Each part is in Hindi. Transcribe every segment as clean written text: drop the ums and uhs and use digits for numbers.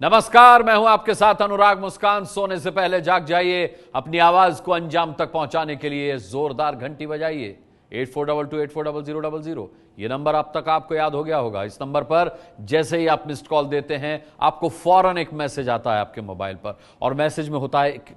नमस्कार, मैं हूं आपके साथ अनुराग मुस्कान। सोने से पहले जाग जाइए, अपनी आवाज को अंजाम तक पहुंचाने के लिए जोरदार घंटी बजाइए। 8422840000 ये नंबर अब तक आपको याद हो गया होगा। इस नंबर पर जैसे ही आप मिस्ड कॉल देते हैं, आपको फौरन एक मैसेज आता है आपके मोबाइल पर, और मैसेज में होता है एक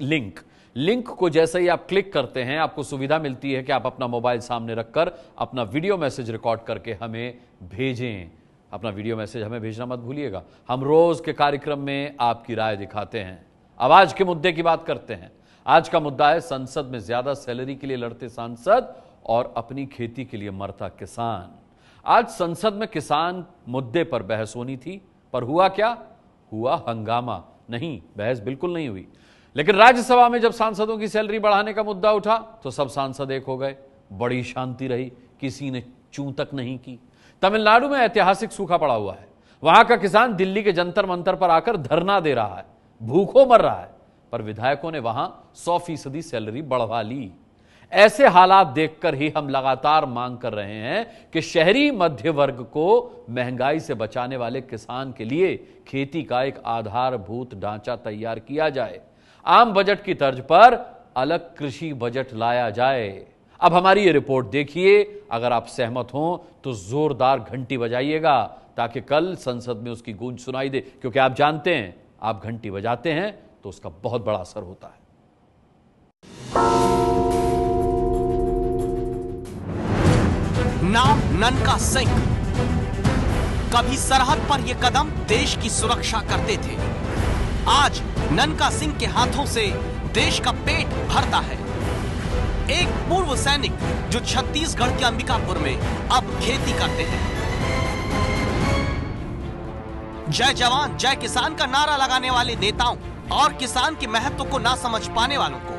लिंक को जैसे ही आप क्लिक करते हैं, आपको सुविधा मिलती है कि आप अपना मोबाइल सामने रखकर अपना वीडियो मैसेज रिकॉर्ड करके हमें भेजें। अपना वीडियो मैसेज हमें भेजना मत भूलिएगा। हम रोज के कार्यक्रम में आपकी राय दिखाते हैं। अब आज के मुद्दे की बात करते हैं। आज का मुद्दा है संसद में ज्यादा सैलरी के लिए लड़ते सांसद और अपनी खेती के लिए मरता किसान। आज संसद में किसान मुद्दे पर बहस होनी थी, पर हुआ क्या? हुआ हंगामा। नहीं, बहस बिल्कुल नहीं हुई। लेकिन राज्यसभा में जब सांसदों की सैलरी बढ़ाने का मुद्दा उठा तो सब सांसद एक हो गए। बड़ी शांति रही, किसी ने चूं तक नहीं की। तमिलनाडु में ऐतिहासिक सूखा पड़ा हुआ है। वहां का किसान दिल्ली के जंतर मंतर पर आकर धरना दे रहा है, भूखों मर रहा है, पर विधायकों ने वहां 100% सैलरी बढ़वा ली। ऐसे हालात देखकर ही हम लगातार मांग कर रहे हैं कि शहरी मध्य वर्ग को महंगाई से बचाने वाले किसान के लिए खेती का एक आधारभूत ढांचा तैयार किया जाए। आम बजट की तर्ज पर अलग कृषि बजट लाया जाए। अब हमारी ये रिपोर्ट देखिए। अगर आप सहमत हों तो जोरदार घंटी बजाइएगा, ताकि कल संसद में उसकी गूंज सुनाई दे। क्योंकि आप जानते हैं, आप घंटी बजाते हैं तो उसका बहुत बड़ा असर होता है। नाम ननका सिंह। कभी सरहद पर यह कदम देश की सुरक्षा करते थे। आज ननका सिंह के हाथों से देश का पेट भरता है। एक पूर्व सैनिक जो छत्तीसगढ़ के अंबिकापुर में अब खेती करते हैं। जय जवान जय किसान का नारा लगाने वाले नेताओं और किसान के महत्व को ना समझ पाने वालों को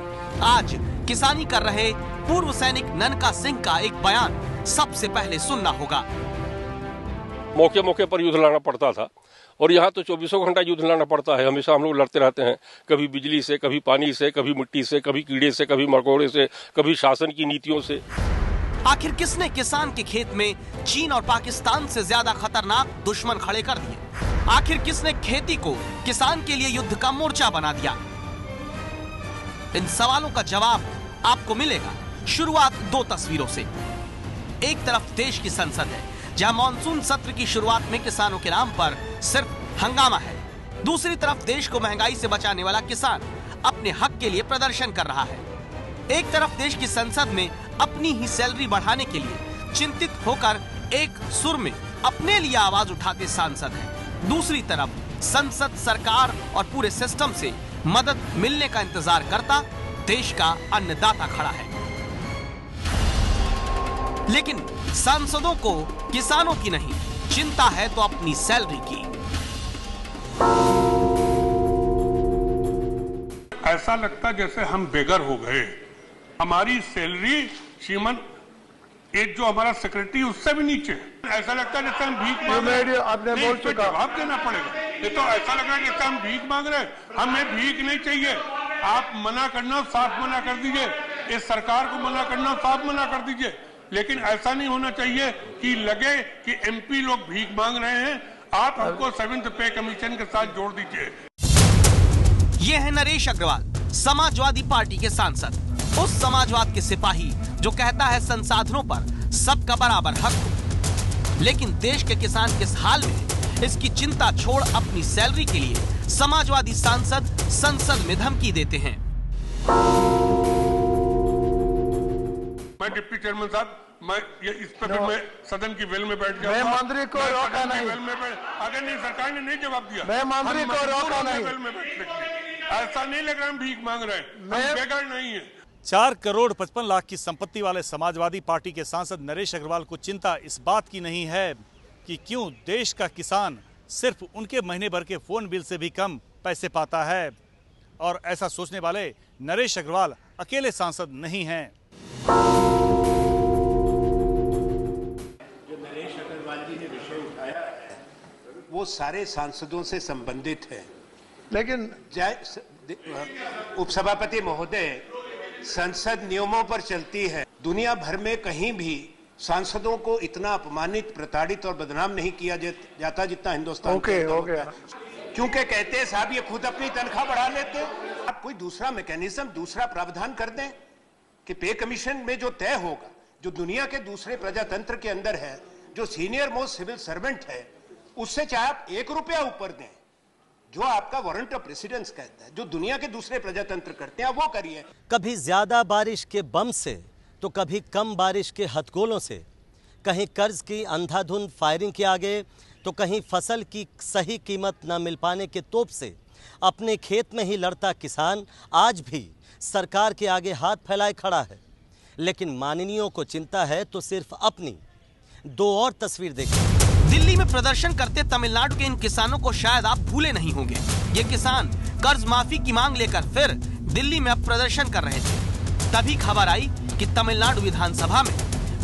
आज किसानी कर रहे पूर्व सैनिक ननका सिंह का एक बयान सबसे पहले सुनना होगा। मौके मौके पर युद्ध लड़ना पड़ता था, और यहाँ तो 24 घंटा युद्ध लड़ना पड़ता है। हमेशा हम लोग लड़ते रहते हैं, कभी बिजली से, कभी पानी से, कभी मिट्टी से, कभी कीड़े से, कभी मकोड़े से, कभी शासन की नीतियों से। आखिर किसने किसान के खेत में चीन और पाकिस्तान से ज्यादा खतरनाक दुश्मन खड़े कर दिए? आखिर किसने खेती को किसान के लिए युद्ध का मोर्चा बना दिया? इन सवालों का जवाब आपको मिलेगा। शुरुआत दो तस्वीरों से। एक तरफ देश की संसद है, जहां मॉनसून सत्र की शुरुआत में किसानों के नाम पर सिर्फ हंगामा है। दूसरी तरफ देश को महंगाई से बचाने वाला किसान अपने हक के लिए प्रदर्शन कर रहा है। एक तरफ देश की संसद में अपनी ही सैलरी बढ़ाने के लिए चिंतित होकर एक सुर में अपने लिए आवाज उठाते सांसद हैं। दूसरी तरफ संसद, सरकार और पूरे सिस्टम से मदद मिलने का इंतजार करता देश का अन्नदाता खड़ा है। लेकिन सांसदों को किसानों की नहीं चिंता है तो अपनी सैलरी की। ऐसा लगता जैसे हम बेघर हो गए। हमारी सैलरी श्रीमन एक जो हमारा सेक्रेटरी उससे भी नीचे। ऐसा लगता है जैसे हम भीख मांग रहे हैं। आपने बोल चुका, जवाब देना पड़ेगा। ये तो ऐसा लग रहा है जैसे हम भीख मांग रहे हैं। हमें भीख नहीं चाहिए। आप मना करना, साफ मना कर दीजिए। इस सरकार को मना करना, साफ मना कर दीजिए। लेकिन ऐसा नहीं होना चाहिए कि लगे कि एमपी लोग भीख मांग रहे हैं। आप हमको 7th पे कमीशन के साथ जोड़ दीजिए। ये है नरेश अग्रवाल, समाजवादी पार्टी के सांसद। उस समाजवाद के सिपाही जो कहता है संसाधनों पर सबका बराबर हक हो। लेकिन देश के किसान किस हाल में, इसकी चिंता छोड़ अपनी सैलरी के लिए समाजवादी सांसद संसद में धमकी देते हैं। मैं डिप्टी चेयरमैन साहब, मैं ये इस पर मैं सदन की वेल में बैठ गया। मैं मंत्री को रोका नहीं। अगर नहीं, सरकार ने नहीं जवाब दिया। मैं मंत्री को रोका नहीं। ऐसा नहीं लग रहा हम भीख मांग रहे हैं। हम बेघर नहीं है। 4 करोड़ 55 लाख की संपत्ति वाले समाजवादी पार्टी के सांसद नरेश अग्रवाल को चिंता इस बात की नहीं है कि क्यों देश का किसान सिर्फ उनके महीने भर के फोन बिल से भी कम पैसे पाता है। और ऐसा सोचने वाले नरेश अग्रवाल अकेले सांसद नहीं हैं। जो नरेश अग्रवाल जी ने विषय उठाया है वो सारे सांसदों से संबंधित है। लेकिन उपसभापति महोदय, संसद नियमों पर चलती है। दुनिया भर में कहीं भी सांसदों को इतना अपमानित, प्रताड़ित और बदनाम नहीं किया जाता जितना हिंदुस्तान हो गया। क्योंकि कहते हैं साहब ये खुद अपनी तनख्वाह बढ़ा लेते हैं। आप कोई दूसरा मैकेनिज्म, दूसरा प्रावधान कर दें कि पे कमीशन में जो तय होगा, जो दुनिया के दूसरे प्रजातंत्र के अंदर है, जो सीनियर मोस्ट सिविल सर्वेंट है, उससे चाहे आप 1 रुपया ऊपर दें, जो आपका वारंट ऑफ प्रेसिडेंस कहता है, जो दुनिया के दूसरे प्रजातंत्र करते हैं, वो करिए। कभी ज्यादा बारिश के बम से तो कभी कम बारिश के हथगोलों से, कहीं कर्ज की अंधाधुंध फायरिंग के आगे तो कहीं फसल की सही कीमत न मिल पाने के तोप से अपने खेत में ही लड़ता किसान आज भी सरकार के आगे हाथ फैलाए खड़ा है। लेकिन माननीयों को चिंता है तो सिर्फ अपनी। दो और तस्वीर देखिए। दिल्ली में प्रदर्शन करते तमिलनाडु के इन किसानों को शायद आप भूले नहीं होंगे। ये किसान कर्ज माफी की मांग लेकर फिर दिल्ली में अब प्रदर्शन कर रहे थे। तभी खबर आई कि तमिलनाडु विधानसभा में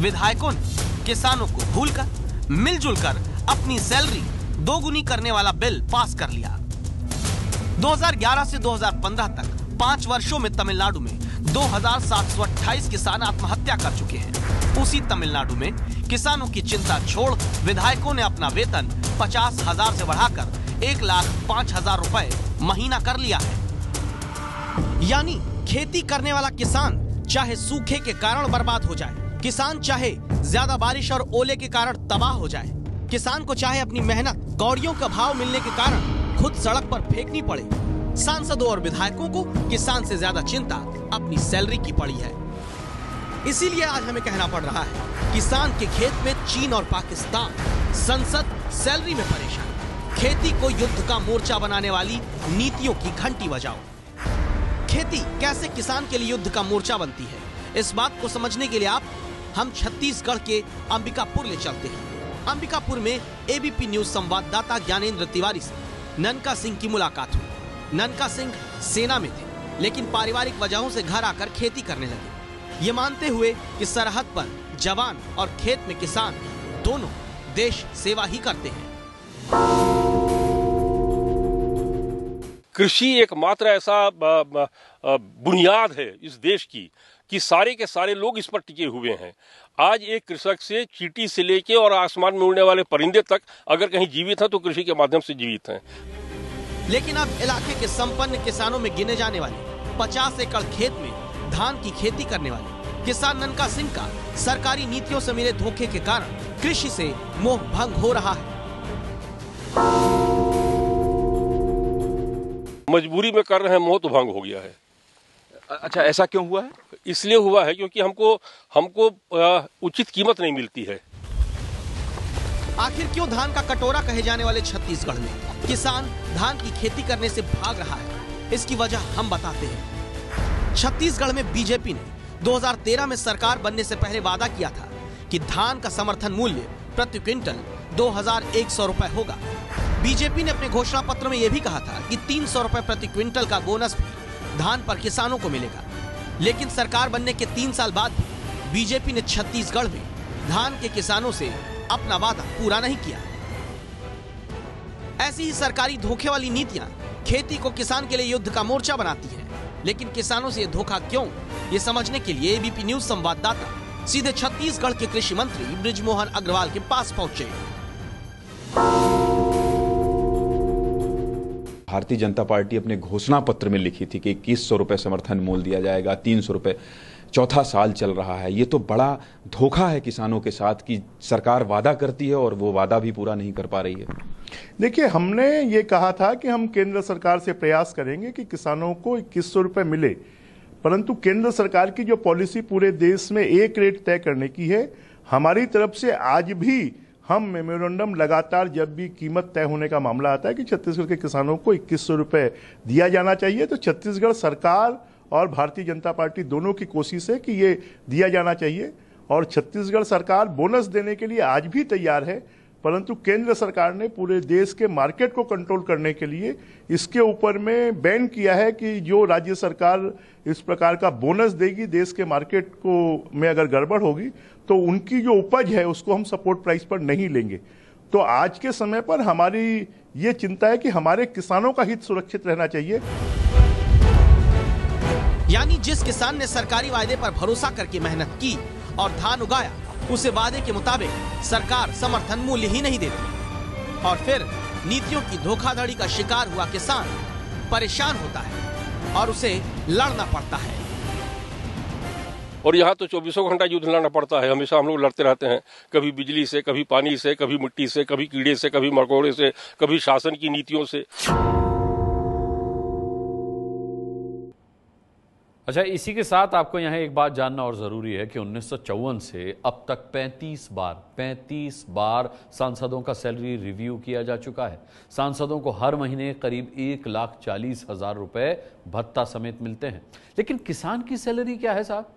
विधायकों ने किसानों को भूलकर मिलजुल कर अपनी सैलरी दोगुनी करने वाला बिल पास कर लिया। 2011 से 2015 तक 5 वर्षों में तमिलनाडु में 2728 किसान आत्महत्या कर चुके हैं। उसी तमिलनाडु में किसानों की चिंता छोड़ विधायकों ने अपना वेतन 50,000 से बढ़ाकर 1,05,000 रुपए महीना कर लिया है। यानी खेती करने वाला किसान चाहे सूखे के कारण बर्बाद हो जाए, किसान चाहे ज्यादा बारिश और ओले के कारण तबाह हो जाए, किसान को चाहे अपनी मेहनत कौड़ियों का भाव मिलने के कारण खुद सड़क पर फेंकनी पड़े, सांसदों और विधायकों को किसान से ज्यादा चिंता अपनी सैलरी की पड़ी है। इसीलिए आज हमें कहना पड़ रहा है, किसान के खेत में चीन और पाकिस्तान, संसद सैलरी में परेशान। खेती को युद्ध का मोर्चा बनाने वाली नीतियों की घंटी बजाओ। खेती कैसे किसान के लिए युद्ध का मोर्चा बनती है, इस बात को समझने के लिए हम छत्तीसगढ़ के अंबिकापुर ले चलते हैं। अंबिकापुर में एबीपी न्यूज संवाददाता ज्ञानेंद्र तिवारी से ननका सिंह की मुलाकात हुई। ननका सिंह सेना में थे, लेकिन पारिवारिक वजहों से घर आकर खेती करने लगे, ये मानते हुए कि सरहद पर जवान और खेत में किसान दोनों देश सेवा ही करते हैं। कृषि एकमात्र ऐसा बुनियाद है इस देश की कि सारे के सारे लोग इस पर टिके हुए हैं। आज एक कृषक से चींटी से लेके और आसमान में उड़ने वाले परिंदे तक अगर कहीं जीवित हैं तो कृषि के माध्यम से जीवित हैं। लेकिन अब इलाके के संपन्न किसानों में गिने जाने वाले 50 एकड़ खेत में धान की खेती करने वाले किसान ननका सिंह का सरकारी नीतियों से मिले धोखे के कारण कृषि से मोह भंग हो रहा है। मजबूरी में कर रहे हैं, मोह तो भंग हो गया है। अच्छा, ऐसा क्यों हुआ है? इसलिए हुआ है क्योंकि हमको उचित कीमत नहीं मिलती है। आखिर क्यों धान का कटोरा कहे जाने वाले छत्तीसगढ़ में किसान धान की खेती करने से भाग रहा है, इसकी वजह हम बताते हैं। छत्तीसगढ़ में बीजेपी ने 2013 में सरकार बनने से पहले वादा किया था कि धान का समर्थन मूल्य प्रति क्विंटल 2,100 रुपए होगा। बीजेपी ने अपने घोषणा पत्र में यह भी कहा था कि 300 रुपए प्रति क्विंटल का बोनस भी धान पर किसानों को मिलेगा। लेकिन सरकार बनने के 3 साल बाद बीजेपी ने छत्तीसगढ़ में धान के किसानों से अपना वादा पूरा नहीं किया। ऐसी ही सरकारी धोखे वाली नीतियां खेती को किसान के लिए युद्ध का मोर्चा बनाती हैं। लेकिन किसानों से ये धोखा क्यों, ये समझने के लिए एबीपी न्यूज संवाददाता सीधे छत्तीसगढ़ के कृषि मंत्री बृजमोहन अग्रवाल के पास पहुंचे। भारतीय जनता पार्टी अपने घोषणा पत्र में लिखी थी कि 2100 रुपए समर्थन मूल्य दिया जाएगा, 300 रुपए। चौथा साल चल रहा है। ये तो बड़ा धोखा है किसानों के साथ कि सरकार वादा करती है और वो वादा भी पूरा नहीं कर पा रही है। देखिए, हमने ये कहा था कि हम केंद्र सरकार से प्रयास करेंगे कि किसानों को 2100 रुपए मिले, परंतु केंद्र सरकार की जो पॉलिसी पूरे देश में एक रेट तय करने की है, हमारी तरफ से आज भी हम मेमोरेंडम लगातार जब भी कीमत तय होने का मामला आता है कि छत्तीसगढ़ के किसानों को 2100 रुपए दिया जाना चाहिए, तो छत्तीसगढ़ सरकार और भारतीय जनता पार्टी दोनों की कोशिश है कि ये दिया जाना चाहिए। और छत्तीसगढ़ सरकार बोनस देने के लिए आज भी तैयार है, परंतु केंद्र सरकार ने पूरे देश के मार्केट को कंट्रोल करने के लिए इसके ऊपर में बैन किया है कि जो राज्य सरकार इस प्रकार का बोनस देगी देश के मार्केट को में अगर गड़बड़ होगी तो उनकी जो उपज है उसको हम सपोर्ट प्राइस पर नहीं लेंगे। तो आज के समय पर हमारी ये चिंता है कि हमारे किसानों का हित सुरक्षित रहना चाहिए। यानी जिस किसान ने सरकारी वायदे पर भरोसा करके मेहनत की और धान उगाया, उसे वादे के मुताबिक सरकार समर्थन मूल्य ही नहीं देती और फिर नीतियों की धोखाधड़ी का शिकार हुआ किसान परेशान होता है और उसे लड़ना पड़ता है। और यहाँ तो 24 घंटा युद्ध लड़ना पड़ता है। हमेशा हम लोग लड़ते रहते हैं, कभी बिजली से, कभी पानी से, कभी मिट्टी से, कभी कीड़े से, कभी मकोड़े से, कभी शासन की नीतियों से। अच्छा, इसी के साथ आपको यहाँ एक बात जानना और जरूरी है कि 1954 से अब तक 35 बार सांसदों का सैलरी रिव्यू किया जा चुका है। सांसदों को हर महीने करीब 1,40,000 रुपए भत्ता समेत मिलते हैं। लेकिन किसान की सैलरी क्या है साहब?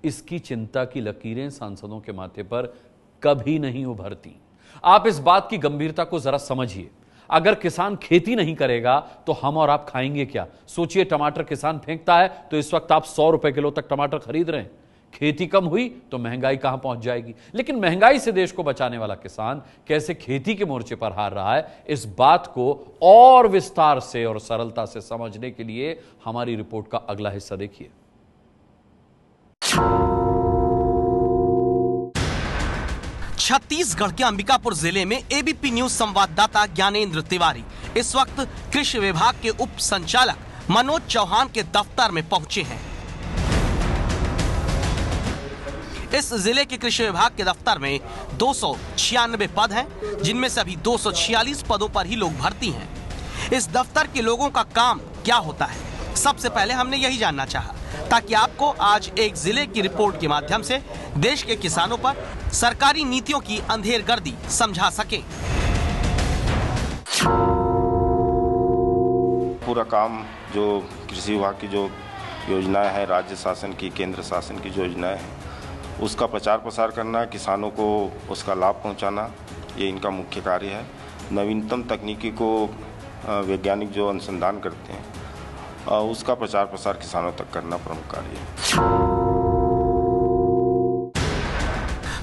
इसकी चिंता की लकीरें सांसदों के माथे पर कभी नहीं उभरती। आप इस बात की गंभीरता को जरा समझिए। अगर किसान खेती नहीं करेगा तो हम और आप खाएंगे क्या? सोचिए, टमाटर किसान फेंकता है तो इस वक्त आप 100 रुपए किलो तक टमाटर खरीद रहे हैं। खेती कम हुई तो महंगाई कहां पहुंच जाएगी? लेकिन महंगाई से देश को बचाने वाला किसान कैसे खेती के मोर्चे पर हार रहा है, इस बात को और विस्तार से और सरलता से समझने के लिए हमारी रिपोर्ट का अगला हिस्सा देखिए। छत्तीसगढ़ के अंबिकापुर जिले में एबीपी न्यूज संवाददाता ज्ञानेंद्र तिवारी इस वक्त कृषि विभाग के उप संचालक मनोज चौहान के दफ्तर में पहुंचे हैं। इस जिले के कृषि विभाग के दफ्तर में 296 पद हैं, जिनमें से अभी 246 पदों पर ही लोग भर्ती हैं। इस दफ्तर के लोगों का काम क्या होता है, सबसे पहले हमने यही जानना चाहा, ताकि आपको आज एक जिले की रिपोर्ट के माध्यम से देश के किसानों पर सरकारी नीतियों की अंधेरगर्दी समझा सके। पूरा काम जो कृषि विभाग की जो योजनाएं हैं, राज्य शासन की, केंद्र शासन की जो योजनाएं हैं, उसका प्रचार प्रसार करना, किसानों को उसका लाभ पहुंचाना, ये इनका मुख्य कार्य है। नवीनतम तकनीकी को वैज्ञानिक जो अनुसंधान करते हैं उसका प्रचार प्रसार किसानों तक करना प्रमुख कार्य है।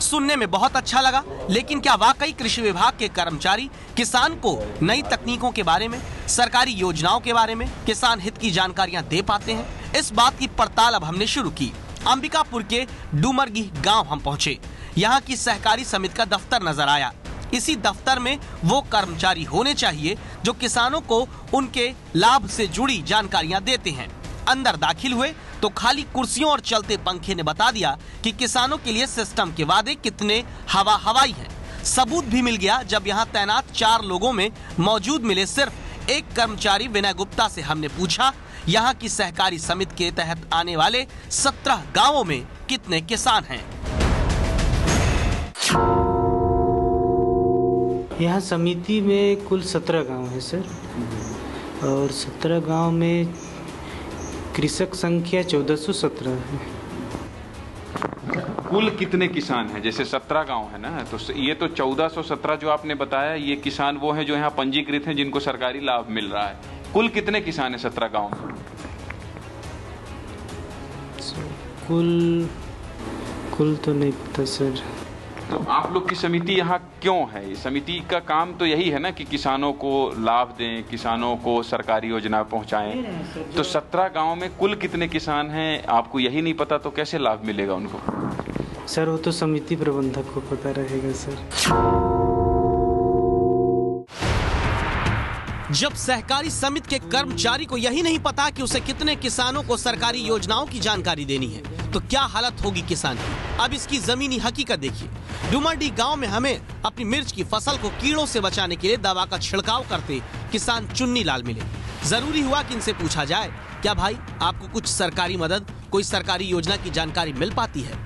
सुनने में बहुत अच्छा लगा, लेकिन क्या वाकई कृषि विभाग के कर्मचारी किसान को नई तकनीकों के बारे में, सरकारी योजनाओं के बारे में, किसान हित की जानकारियां दे पाते हैं? इस बात की पड़ताल अब हमने शुरू की। अंबिकापुर के डूमरगी गांव हम पहुंचे। यहां की सहकारी समिति का दफ्तर नजर आया। इसी दफ्तर में वो कर्मचारी होने चाहिए जो किसानों को उनके लाभ से जुड़ी जानकारियां देते हैं। अंदर दाखिल हुए तो खाली कुर्सियों और चलते पंखे ने बता दिया कि किसानों के लिए सिस्टम के वादे कितने हवाई हैं। सबूत भी मिल गया जब यहाँ तैनात 4 लोगों में मौजूद मिले सिर्फ एक कर्मचारी विनय गुप्ता से हमने पूछा, यहाँ की सहकारी समिति के तहत आने वाले 17 गाँवों में कितने किसान हैं। यहाँ समिति में कुल 17 गांव है सर, और 17 गांव में कृषक संख्या 1417 है। कुल कितने किसान हैं? जैसे 17 गांव है ना, तो ये तो 1417 जो आपने बताया, ये किसान वो हैं जो यहाँ पंजीकृत हैं, जिनको सरकारी लाभ मिल रहा है। कुल कितने किसान हैं 17 गांव में? कुल तो नहीं पता सर। तो आप लोग की समिति यहाँ क्यों है? समिति का काम तो यही है ना कि किसानों को लाभ दें, किसानों को सरकारी योजना पहुँचाएं। तो 17 गांव में कुल कितने किसान हैं आपको यही नहीं पता, तो कैसे लाभ मिलेगा उनको? सर वो तो समिति प्रबंधक को पता रहेगा सर। जब सहकारी समिति के कर्मचारी को यही नहीं पता कि उसे कितने किसानों को सरकारी योजनाओं की जानकारी देनी है, तो क्या हालत होगी किसान की। अब इसकी जमीनी हकीकत देखिए। डुमरडी गांव में हमें अपनी मिर्च की फसल को कीड़ों से बचाने के लिए दवा का छिड़काव करते किसान चुन्नी लाल मिले। जरूरी हुआ कि इनसे पूछा जाए, क्या भाई आपको कुछ सरकारी मदद, कोई सरकारी योजना की जानकारी मिल पाती है?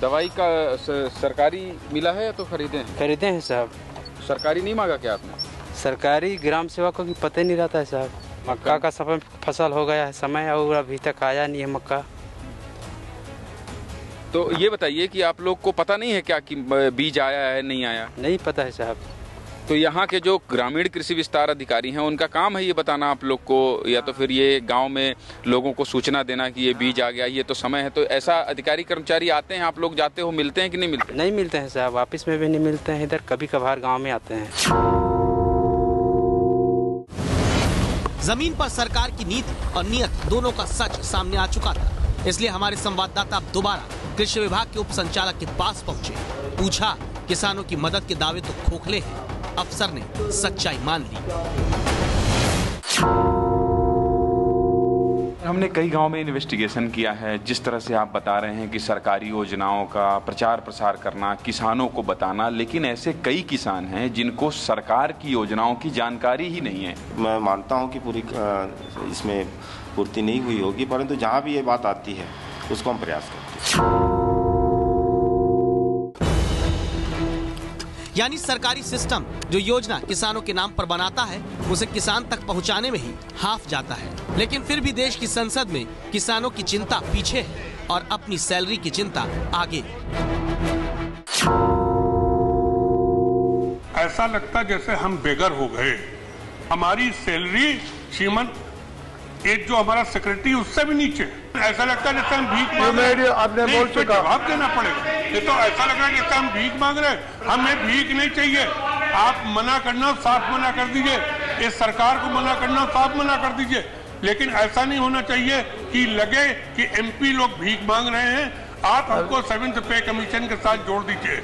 दवाई का सरकारी मिला है या तो खरीदे हैं? खरीदे हैं साहब। सरकारी नहीं मांगा क्या आपने? सरकारी ग्राम सेवा को भी पता नहीं रहता है साहब। मक्का का समय फसल हो गया है, समय और अभी तक आया नहीं है मक्का। तो ये बताइए कि आप लोग को पता नहीं है क्या कि बीज आया है नहीं आया? नहीं पता है साहब। तो यहाँ के जो ग्रामीण कृषि विस्तार अधिकारी हैं, उनका काम है ये बताना आप लोग को, या तो फिर ये गांव में लोगों को सूचना देना कि ये बीज आ गया, ये तो समय है। तो ऐसा अधिकारी कर्मचारी आते हैं, आप लोग जाते हो, मिलते हैं कि नहीं मिलते? नहीं मिलते हैं साहब, ऑफिस में भी नहीं मिलते हैं, इधर कभी कभार गाँव में आते हैं। जमीन पर सरकार की नीति और नियत दोनों का सच सामने आ चुका था। इसलिए हमारे संवाददाता अब दोबारा कृषि विभाग के उप संचालक के पास पहुंचे। पूछा किसानों की मदद के दावे तो खोखले हैं, अफसर ने सच्चाई मान ली। हमने कई गांव में इन्वेस्टिगेशन किया है। जिस तरह से आप बता रहे हैं कि सरकारी योजनाओं का प्रचार प्रसार करना, किसानों को बताना, लेकिन ऐसे कई किसान हैं जिनको सरकार की योजनाओं की जानकारी ही नहीं है। मैं मानता हूं कि पूरी इसमें पूर्ति नहीं हुई होगी, परंतु जहां भी ये बात आती है उसको हम प्रयास करते हैं। यानी सरकारी सिस्टम जो योजना किसानों के नाम पर बनाता है उसे किसान तक पहुंचाने में ही हाफ जाता है। लेकिन फिर भी देश की संसद में किसानों की चिंता पीछे है और अपनी सैलरी की चिंता आगे। ऐसा लगता जैसे हम बेघर हो गए। हमारी सैलरी श्रीमंत एक जो हमारा सेक्रेटरी उससे भी नीचे। ऐसा लगता है जैसे हम भीख मांग रहे हैं। आपने बोल चुका, जवाब देना पड़ेगा। ये तो ऐसा लग रहा है जैसे हम भीख मांग रहे हैं। हमें भीख नहीं चाहिए। आप मना करना, साफ मना कर दीजिए। इस सरकार को मना करना, साफ मना कर दीजिए। लेकिन ऐसा नहीं होना चाहिए कि लगे कि एमपी लोग भीख मांग रहे हैं। आप हमको 7th पे कमीशन के साथ जोड़ दीजिए।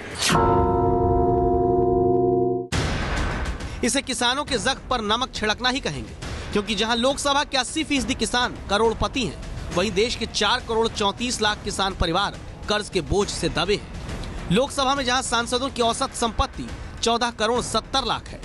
इसे किसानों के जख्म पर नमक छिड़कना ही कहेंगे, क्योंकि जहां लोकसभा के 80% किसान करोड़पति हैं, वहीं देश के 4 करोड़ 34 लाख किसान परिवार कर्ज के बोझ से दबे हैं। लोकसभा में जहां सांसदों की औसत संपत्ति 14 करोड़ 70 लाख है,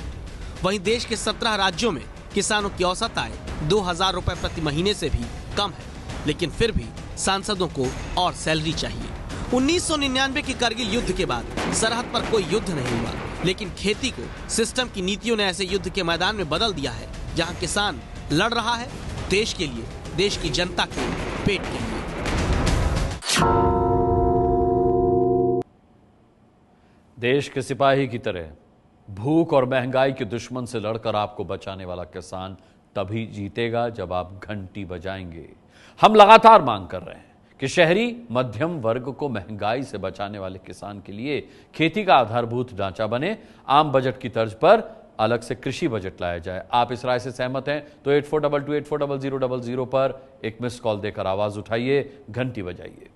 वहीं देश के 17 राज्यों में किसानों की औसत आय 2000 रुपए प्रति महीने से भी कम है। लेकिन फिर भी सांसदों को और सैलरी चाहिए। 1999 के करगिल युद्ध के बाद सरहद पर कोई युद्ध नहीं हुआ, लेकिन खेती को सिस्टम की नीतियों ने ऐसे युद्ध के मैदान में बदल दिया है जहां किसान लड़ रहा है देश के लिए, देश की जनता के पेट के लिए। देश के सिपाही की तरह भूख और महंगाई के दुश्मन से लड़कर आपको बचाने वाला किसान तभी जीतेगा जब आप घंटी बजाएंगे। हम लगातार मांग कर रहे हैं कि शहरी मध्यम वर्ग को महंगाई से बचाने वाले किसान के लिए खेती का आधारभूत ढांचा बने। आम बजट की तर्ज पर अलग से कृषि बजट लाया जाए। आप इस राय से सहमत हैं तो 8422840000 पर एक मिस कॉल देकर आवाज उठाइए, घंटी बजाइए।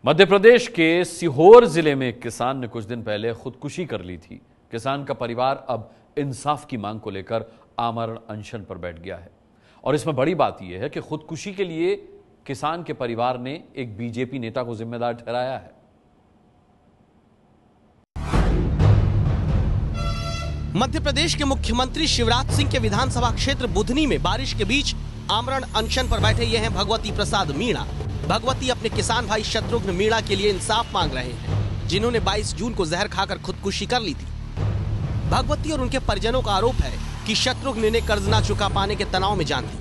मध्य प्रदेश के सीहोर जिले में एक किसान ने कुछ दिन पहले खुदकुशी कर ली थी। किसान का परिवार अब इंसाफ की मांग को लेकर आमरण अनशन पर बैठ गया है। और इसमें बड़ी बात यह है कि खुदकुशी के लिए किसान के परिवार ने एक बीजेपी नेता को जिम्मेदार ठहराया है। मध्य प्रदेश के मुख्यमंत्री शिवराज सिंह के विधानसभा क्षेत्र बुधनी में बारिश के बीच आमरण अनशन पर बैठे ये हैं भगवती प्रसाद मीणा। भगवती अपने किसान भाई शत्रुघ्न मीणा के लिए इंसाफ मांग रहे हैं, जिन्होंने 22 जून को जहर खाकर खुदकुशी कर ली थी। भगवती और उनके परिजनों का आरोप है कि शत्रुघ्न ने कर्ज ना चुका पाने के तनाव में जान दी।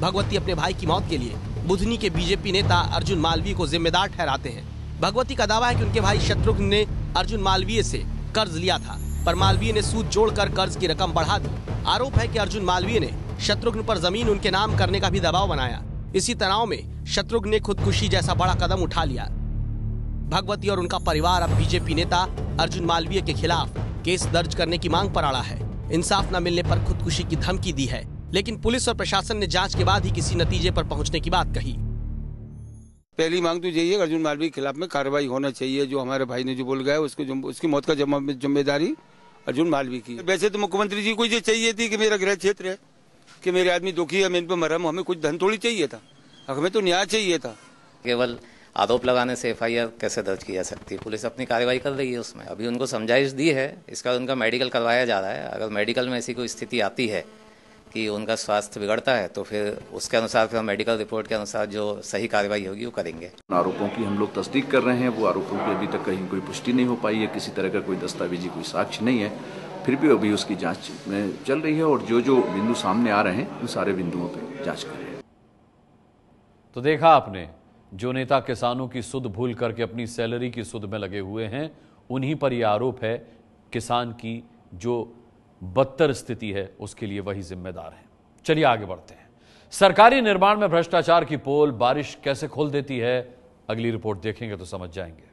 भगवती अपने भाई की मौत के लिए बुधनी के बीजेपी नेता अर्जुन मालवीय को जिम्मेदार ठहराते हैं। भगवती का दावा है कि उनके भाई शत्रुघ्न ने अर्जुन मालवीय से कर्ज लिया था, पर मालवीय ने सूद जोड़कर कर्ज की रकम बढ़ा दी। आरोप है कि अर्जुन मालवीय ने शत्रुघ्न पर जमीन उनके नाम करने का भी दबाव बनाया। इसी तनाव में शत्रुघ्न ने खुदकुशी जैसा बड़ा कदम उठा लिया। भगवती और उनका परिवार अब बीजेपी नेता अर्जुन मालवीय के खिलाफ केस दर्ज करने की मांग पर अड़ा है। इंसाफ न मिलने पर खुदकुशी की धमकी दी है, लेकिन पुलिस और प्रशासन ने जांच के बाद ही किसी नतीजे पर पहुंचने की बात कही। पहली मांग तो यही है, अर्जुन मालवीय के खिलाफ में कार्रवाई होना चाहिए। जो हमारे भाई ने जो बोल गया उसकी मौत का जिम्मेदारी अर्जुन मालवीय की। वैसे तो मुख्यमंत्री जी को ये चाहिए थी कि मेरा गृह क्षेत्र है, कि मेरे आदमी दुखी है, मैं इन पर मरम, हमें कुछ धन थोड़ी चाहिए था, हमें तो न्याय चाहिए था। केवल आरोप लगाने से एफआईआर कैसे दर्ज की जा सकती है? पुलिस अपनी कार्रवाई कर रही है उसमें। अभी उनको समझाइश दी है, इसका उनका मेडिकल करवाया जा रहा है। अगर मेडिकल में ऐसी कोई स्थिति आती है कि उनका स्वास्थ्य बिगड़ता है तो फिर उसके अनुसार फिर मेडिकल रिपोर्ट के अनुसार जो सही कार्रवाई होगी वो करेंगे। आरोपों की हम लोग तस्दीक कर रहे हैं। वो आरोपों की अभी तक कहीं कोई पुष्टि नहीं हो पाई है, किसी तरह का कोई दस्तावेजी कोई साक्ष्य नहीं है, फिर भी अभी उसकी जांच में चल रही है और जो जो बिंदु सामने आ रहे हैं उन सारे बिंदुओं पर जांच कर रहे हैं। तो देखा आपने, जो नेता किसानों की सुध भूल करके अपनी सैलरी की सुध में लगे हुए हैं, उन्हीं पर यह आरोप है। किसान की जो बदतर स्थिति है उसके लिए वही जिम्मेदार है। चलिए आगे बढ़ते हैं। सरकारी निर्माण में भ्रष्टाचार की पोल बारिश कैसे खोल देती है, अगली रिपोर्ट देखेंगे तो समझ जाएंगे।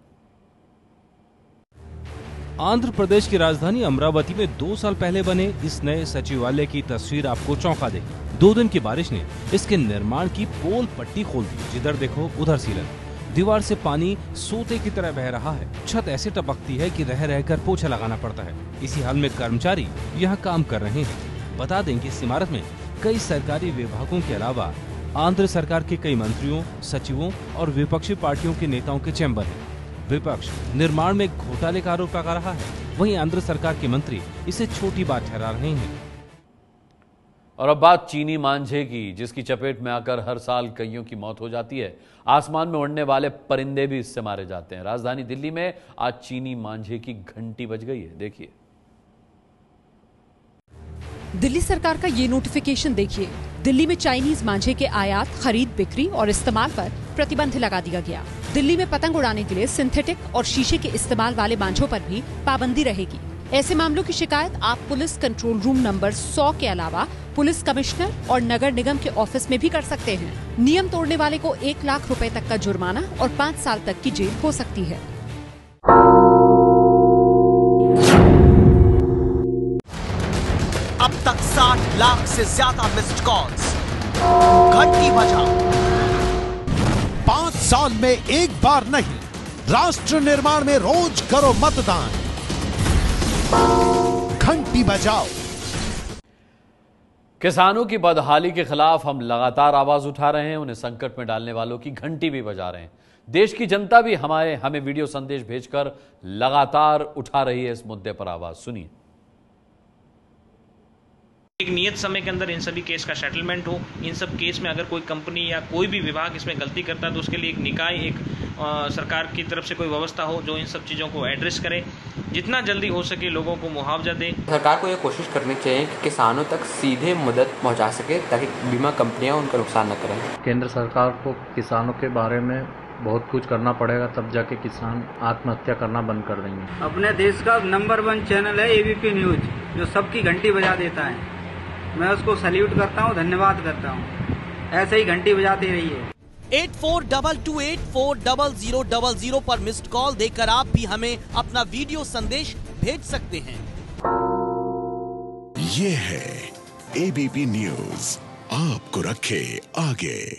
आंध्र प्रदेश की राजधानी अमरावती में 2 साल पहले बने इस नए सचिवालय की तस्वीर आपको चौंका देगी। 2 दिन की बारिश ने इसके निर्माण की पोल पट्टी खोल दी। जिधर देखो उधर सीलन, दीवार से पानी सोते की तरह बह रहा है। छत ऐसे टपकती है कि रह रहकर पोछा लगाना पड़ता है। इसी हाल में कर्मचारी यहाँ काम कर रहे हैं। बता दें कि इस इमारत में कई सरकारी विभागों के अलावा आंध्र सरकार के कई मंत्रियों, सचिवों और विपक्षी पार्टियों के नेताओं के चैम्बर हैं। विपक्ष निर्माण में घोटाले का आरोप लगा रहा है, वहीं आंध्र सरकार के मंत्री इसे छोटी बात ठहरा रहे हैं। और अब बात चीनी मांझे की, जिसकी चपेट में आकर हर साल कईयों की मौत हो जाती है। आसमान में उड़ने वाले परिंदे भी इससे मारे जाते हैं। राजधानी दिल्ली में आज चीनी मांझे की घंटी बज गई है। देखिए, दिल्ली सरकार का ये नोटिफिकेशन देखिए। दिल्ली में चाइनीज मांझे के आयात, खरीद, बिक्री और इस्तेमाल पर प्रतिबंध लगा दिया गया। दिल्ली में पतंग उड़ाने के लिए सिंथेटिक और शीशे के इस्तेमाल वाले मांझों पर भी पाबंदी रहेगी। ऐसे मामलों की शिकायत आप पुलिस कंट्रोल रूम नंबर 100 के अलावा पुलिस कमिश्नर और नगर निगम के ऑफिस में भी कर सकते हैं। नियम तोड़ने वाले को 1 लाख रुपए तक का जुर्माना और 5 साल तक की जेल हो सकती है। अब तक 60 लाख से ज्यादा मिस्ड कॉल्स। घंटी बजाओ। 5 साल में एक बार नहीं, राष्ट्र निर्माण में रोज करो मतदान। घंटी बजाओ। किसानों की बदहाली के खिलाफ हम लगातार आवाज उठा रहे हैं। उन्हें संकट में डालने वालों की घंटी भी बजा रहे हैं। देश की जनता भी हमें वीडियो संदेश भेजकर लगातार उठा रही है इस मुद्दे पर आवाज। सुनिए। एक नियत समय के अंदर इन सभी केस का सेटलमेंट हो। इन सब केस में अगर कोई कंपनी या कोई भी विभाग इसमें गलती करता है तो उसके लिए एक निकाय, एक सरकार की तरफ से कोई व्यवस्था हो जो इन सब चीज़ों को एड्रेस करे। जितना जल्दी हो सके लोगों को मुआवजा दे। सरकार को ये कोशिश करनी चाहिए कि किसानों तक सीधे मदद पहुंचा सके ताकि बीमा कंपनियां उनका नुकसान न करें। केंद्र सरकार को किसानों के बारे में बहुत कुछ करना पड़ेगा, तब जाके किसान आत्महत्या करना बंद कर देंगे। अपने देश का नंबर 1 चैनल है ABP न्यूज, जो सबकी घंटी बजा देता है। मैं उसको सैल्यूट करता हूँ, धन्यवाद करता हूँ। ऐसे ही घंटी बजाती रहिए। 8422840000 पर मिस्ड कॉल देकर आप भी हमें अपना वीडियो संदेश भेज सकते हैं। ये है ABP न्यूज, आपको रखे आगे।